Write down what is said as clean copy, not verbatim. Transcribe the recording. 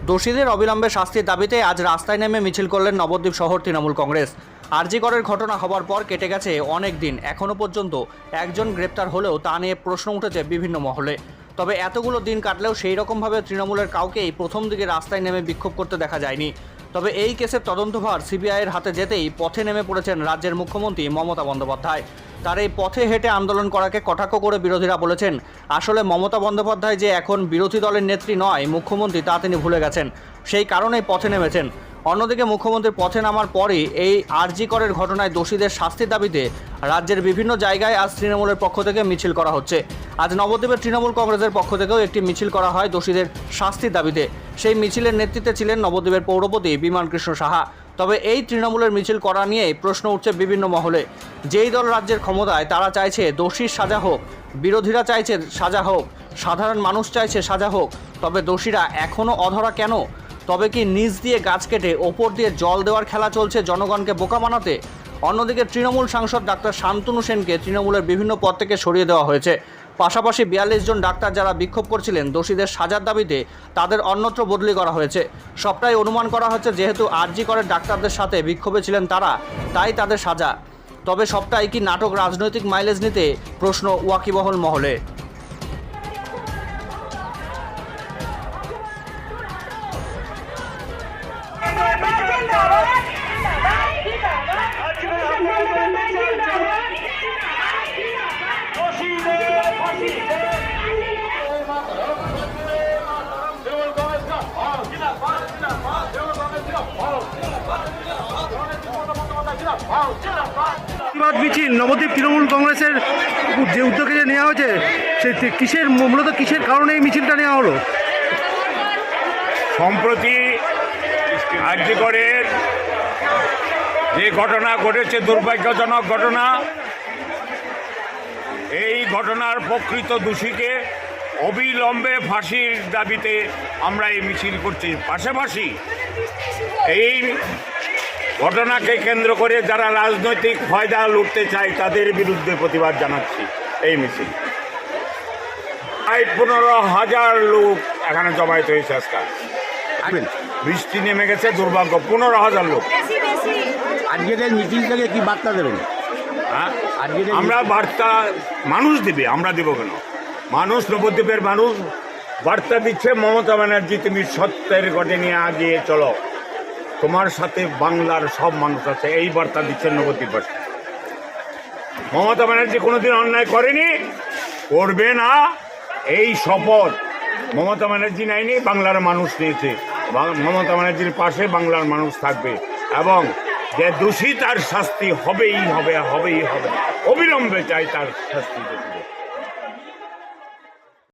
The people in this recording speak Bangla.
দোষীদের অবিলম্বে শাস্তির দাবিতে আজ রাস্তায় নেমে মিছিল করলেন নবদ্বীপ শহর তৃণমূল কংগ্রেস। আরজি করের ঘটনা হবার পর কেটে গেছে অনেক দিন, এখনও পর্যন্ত একজন গ্রেপ্তার হলেও তা নিয়ে প্রশ্ন উঠেছে বিভিন্ন মহলে। তবে এতগুলো দিন কাটলেও সেই রকমভাবে তৃণমূলের কাউকেই প্রথম দিকে রাস্তায় নেমে বিক্ষোভ করতে দেখা যায়নি। তবে এই কেসের তদন্তভার সিবিআইয়ের হাতে যেতেই পথে নেমে পড়েছেন রাজ্যের মুখ্যমন্ত্রী মমতা বন্দ্যোপাধ্যায়। তার এই পথে হেঁটে আন্দোলন করাকে কটাক্ষ করে বিরোধীরা বলেছেন, আসলে মমতা বন্দ্যোপাধ্যায় যে এখন বিরোধী দলের নেত্রী নয়, মুখ্যমন্ত্রী, তা তিনি ভুলে গেছেন, সেই কারণেই পথে নেমেছেন। অন্যদিকে মুখ্যমন্ত্রীর পথে নামার পরই এই আরজি করের ঘটনায় দোষীদের শাস্তির দাবিতে রাজ্যের বিভিন্ন জায়গায় আজ তৃণমূলের পক্ষ থেকে মিছিল করা হচ্ছে। আজ নবদ্বীপের তৃণমূল কংগ্রেসের পক্ষ থেকেও একটি মিছিল করা হয় দোষীদের শাস্তির দাবিতে। সেই মিছিলের নেতৃত্বে ছিলেন নবদ্বীপের পৌরপতি বিমান কৃষ্ণ সাহা। তবে এই তৃণমূলের মিছিল করা নিয়েই প্রশ্ন উঠছে বিভিন্ন মহলে। যেই দল রাজ্যের ক্ষমতায় তারা চাইছে দোষীর সাজা হোক, বিরোধীরা চাইছে সাজা হোক, সাধারণ মানুষ চাইছে সাজা হোক, তবে দোষীরা এখনও অধরা কেন? তবে কি নিচ দিয়ে গাছ কেটে ওপর দিয়ে জল দেওয়ার খেলা চলছে জনগণকে বোকা বানাতে? অন্যদিকে তৃণমূল সাংসদ ডাক্তার শান্তনু সেনকে তৃণমূলের বিভিন্ন পদ থেকে সরিয়ে দেওয়া হয়েছে। পাশাপাশি ৪২ জন ডাক্তার যারা বিক্ষোভ করছিলেন দোষীদের সাজার দাবিতে, তাদের অন্যত্র বদলি করা হয়েছে। সবটাই অনুমান করা হচ্ছে যেহেতু আরজি করের ডাক্তারদের সাথে বিক্ষোভে ছিলেন তারা, তাই তাদের সাজা। তবে সবটাই কি নাটক, রাজনৈতিক মাইলেজ নিতে? প্রশ্ন ওয়াকিবহল মহলে। প্রতিবাদ মিছিল নবদ্বীপ তৃণমূল কংগ্রেসের যে উদ্যোগে যে নেওয়া হয়েছে, সে মূলত কিসের কারণে এই মিছিলটা নেওয়া হলো? সম্প্রতি আরজি করের যে ঘটনা ঘটেছে, দুর্ভাগ্যজনক ঘটনা, এই ঘটনার প্রকৃত দোষীকে অবিলম্বে ফাঁসির দাবিতে আমরা এই মিছিল করছি। পাশাপাশি এই ঘটনাকে কেন্দ্র করে যারা রাজনৈতিক ফায়দা লুটতে চায় তাদের বিরুদ্ধে প্রতিবাদ জানাচ্ছি এই মিছিল। প্রায় ১৫,০০০ লোক এখানে জমায়েত হয়েছে আজকাল। বৃষ্টি নেমে গেছে, দুর্ভাগ্য, ১৫,০০০ লোক। আজকের মিছিল থেকে কি বার্তা দেবেন? হ্যাঁ, আমরা বার্তা মানুষ দেবে, আমরা দেব কেন? মানুষ, নবদ্বীপের মানুষ বার্তা দিচ্ছে, মমতা ব্যানার্জি তুমি সত্যের গঠে নিয়ে আগিয়ে চলো, তোমার সাথে বাংলার সব মানুষ আছে, এই বার্তা দিচ্ছেন নবদ্বীপবাসী। মমতা ব্যানার্জি কোনোদিন অন্যায় করেনি, করবে না, এই শপথ মমতা ব্যানার্জি নেয়নি, বাংলার মানুষ নিয়েছে। মমতা ব্যানার্জির পাশে বাংলার মানুষ থাকবে এবং যে দোষী তার শাস্তি হবেই হবে, অবিলম্বে চাই তার শাস্তি।